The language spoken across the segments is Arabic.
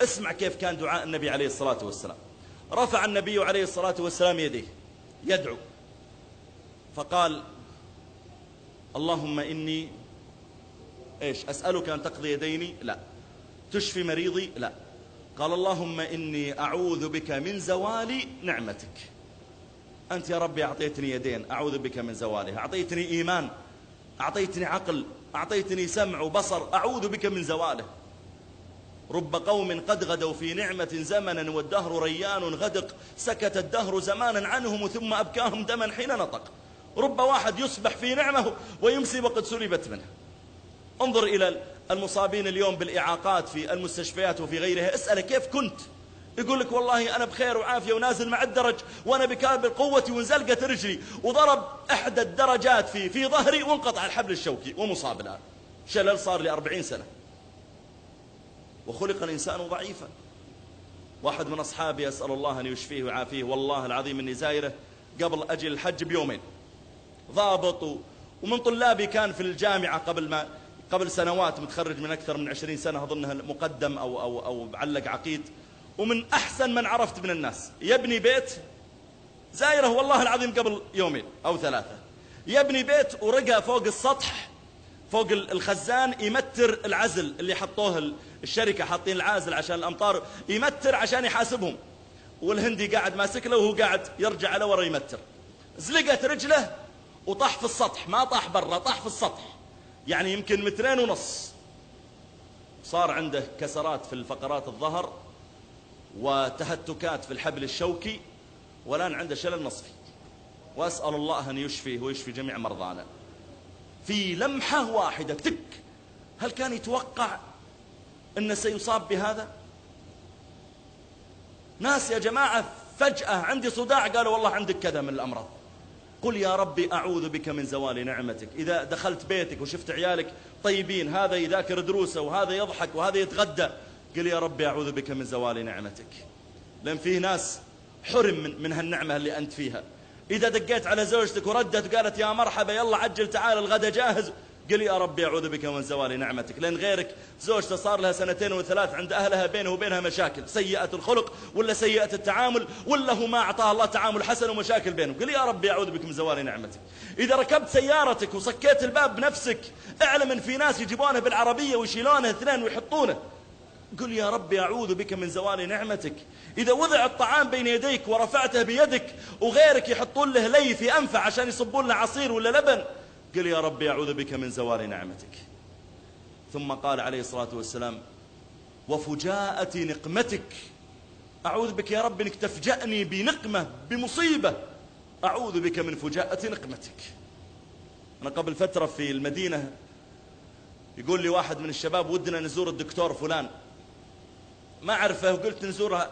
اسمع كيف كان دعاء النبي عليه الصلاة والسلام. رفع النبي عليه الصلاة والسلام يديه يدعو فقال اللهم إني أسألك أن تقضي يديني؟ لا. تشفي مريضي؟ لا. قال اللهم إني أعوذ بك من زوال نعمتك. أنت يا ربي أعطيتني يدين، أعوذ بك من زوالها. أعطيتني إيمان، أعطيتني عقل، أعطيتني سمع وبصر، أعوذ بك من زواله. رب قوم قد غدوا في نعمة زمنا والدهر ريان غدق، سكت الدهر زمانا عنهم ثم أبكاهم دما حين نطق. رب واحد يصبح في نعمه ويمسي وقد سلبت منه. انظر إلى المصابين اليوم بالإعاقات في المستشفيات وفي غيرها، اسأله كيف كنت؟ يقول لك والله أنا بخير وعافية ونازل مع الدرج وأنا بكامل قوتي وانزلقت رجلي وضرب إحدى الدرجات في ظهري وانقطع الحبل الشوكي ومصاب الآن. شلل صار لي 40 سنة. وخلق الإنسان ضعيفا. واحد من أصحابي أسأل الله أن يشفيه ويعافيه، والله العظيم أني زايره قبل أجل الحج بيومين، ضابط ومن طلابي، كان في الجامعة قبل سنوات، متخرج من أكثر من 20 سنة أظنها، مقدم أو معلق عقيد، ومن أحسن من عرفت من الناس. يبني بيت، زايره والله العظيم قبل يومين أو 3، يبني بيت ورقى فوق السطح فوق الخزان يمتر العزل اللي حطوه الشركة، حاطين العازل عشان الأمطار، يمتر عشان يحاسبهم، والهندي قاعد ماسك له وهو قاعد يرجع على ورا يمتر. زلقت رجله وطاح في السطح، ما طاح برا، طاح في السطح، يعني يمكن 2.5 متر. صار عنده كسرات في فقرات الظهر وتهتكات في الحبل الشوكي، والآن عنده شلل نصفي. وأسأل الله أن يشفيه ويشفي جميع مرضانا. في لمحة واحدة تك. هل كان يتوقع أنه سيصاب بهذا؟ ناس يا جماعة فجأة عندي صداع قالوا والله عندك كذا من الأمراض. قل يا ربي أعوذ بك من زوال نعمتك. إذا دخلت بيتك وشفت عيالك طيبين، هذا يذاكر دروسه وهذا يضحك وهذا يتغدى، قل يا ربي أعوذ بك من زوال نعمتك. لأن فيه ناس حرم من هالنعمة اللي أنت فيها. إذا دقيت على زوجتك وردت وقالت يا مرحبا يلا عجل تعال الغدا جاهز، قل يا ربي أعوذ بك من زوال نعمتك. لأن غيرك زوجته صار لها 2 و3 عند أهلها بينه وبينها مشاكل، سيئة الخلق ولا سيئة التعامل، ولا هو ما أعطاه الله تعامل حسن ومشاكل بينهم. قل يا ربي أعوذ بك من زوال نعمتك. إذا ركبت سيارتك وصكيت الباب بنفسك، اعلم أن في ناس يجيبونه بالعربية ويشيلونه 2 ويحطونه، قل يا ربي أعوذ بك من زوال نعمتك. إذا وضع الطعام بين يديك ورفعته بيدك وغيرك يحطون له لي في أنفه عشان يصبون له عصير ولا لبن، قل يا ربي أعوذ بك من زوال نعمتك. ثم قال عليه الصلاة والسلام وفجاءة نقمتك. أعوذ بك يا رب أنك تفجأني بنقمة بمصيبة، أعوذ بك من فجاءة نقمتك. أنا قبل فترة في المدينة يقول لي واحد من الشباب ودنا نزور الدكتور فلان، ما أعرفه، وقلت نزوره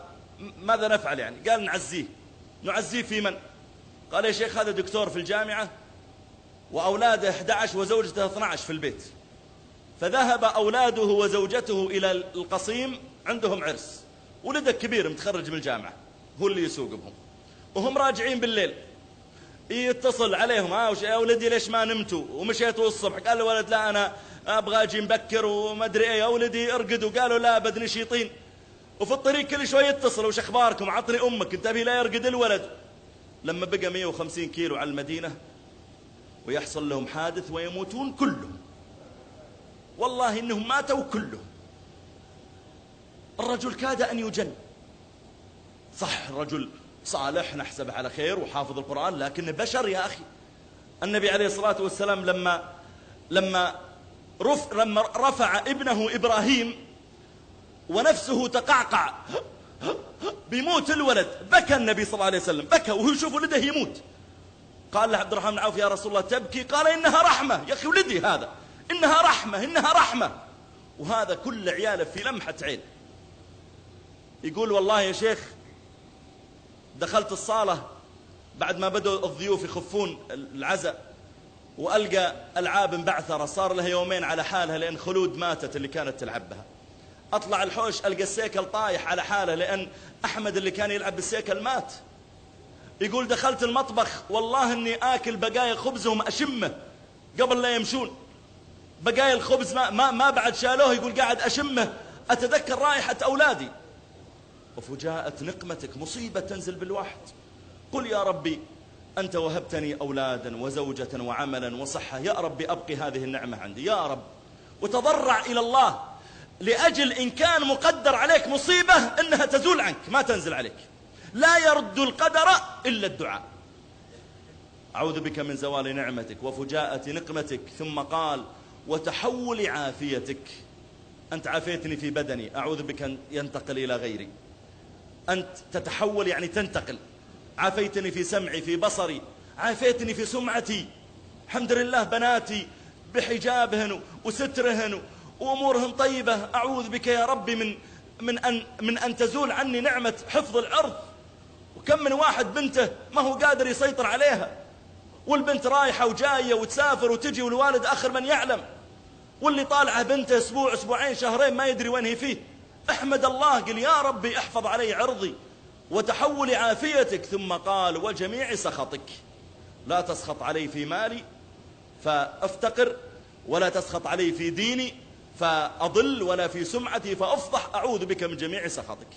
ماذا نفعل يعني؟ قال نعزيه في من؟ قال يا شيخ هذا دكتور في الجامعة وأولاده 11 وزوجته 12 في البيت، فذهب أولاده وزوجته إلى القصيم، عندهم عرس، ولدك كبير متخرج من الجامعة هو اللي يسوق بهم، وهم راجعين بالليل يتصل عليهم يا ولدي ليش ما نمتوا ومشيتوا الصبح؟ قال له ولد لا أنا أبغى أجي مبكر وما أدري إيه. يا ولدي ارقدوا. قالوا لا بد نشيطين. وفي الطريق كل شوي يتصل وش أخباركم؟ عطني أمك. انتبه لا يرقد الولد. لما بقى 150 كيلو على المدينة ويحصل لهم حادث ويموتون كلهم، والله إنهم ماتوا كلهم. الرجل كاد أن يجن. صح الرجل صالح نحسبه على خير وحافظ القرآن، لكن بشر يا أخي. النبي عليه الصلاة والسلام لما رفع ابنه إبراهيم ونفسه تقعقع بيموت الولد، بكى النبي صلى الله عليه وسلم، بكى وهو يشوف ولده يموت. قال له عبد الرحمن بن عوف يا رسول الله تبكي؟ قال إنها رحمة يا أخي ولدي هذا، إنها رحمة إنها رحمة. وهذا كل عياله في لمحة عين. يقول والله يا شيخ دخلت الصالة بعد ما بدأوا الضيوف يخفون العزاء، وألقى ألعاب مبعثرة صار لها يومين على حالها لأن خلود ماتت اللي كانت تلعب بها. أطلع الحوش ألقى السيكل طايح على حاله لأن أحمد اللي كان يلعب بالسيكل مات. يقول دخلت المطبخ والله أني آكل بقايا خبزهم أشمه قبل لا يمشون، بقايا الخبز ما بعد شالوه. يقول قاعد أشمه أتذكر رائحة أولادي. وفجاءة نقمتك، مصيبة تنزل بالواحد. قل يا ربي أنت وهبتني أولادا وزوجة وعملا وصحة، يا ربي أبقي هذه النعمة عندي يا رب. وتضرع إلى الله لأجل إن كان مقدر عليك مصيبة إنها تزول عنك ما تنزل عليك. لا يرد القدر إلا الدعاء. أعوذ بك من زوال نعمتك وفجاءة نقمتك. ثم قال وتحول عافيتك. أنت عافيتني في بدني، أعوذ بك أن ينتقل إلى غيري. أنت تتحول يعني تنتقل. عافيتني في سمعي في بصري، عافيتني في سمعتي، الحمد لله بناتي بحجابهن وسترهن وأمورهن طيبة. أعوذ بك يا ربي من أن تزول عني نعمة حفظ العرض. وكم من واحد بنته ما هو قادر يسيطر عليها، والبنت رايحة وجاية وتسافر وتجي والوالد آخر من يعلم، واللي طالعه بنته أسبوع أسبوعين شهرين ما يدري وين هي فيه. احمد الله، قل يا ربي احفظ علي عرضي وتحول عافيتك. ثم قال وجميع سخطك. لا تسخط علي في مالي فأفتقر، ولا تسخط علي في ديني فأضل، ولا في سمعتي فأفضح. أعوذ بك من جميع سخطك.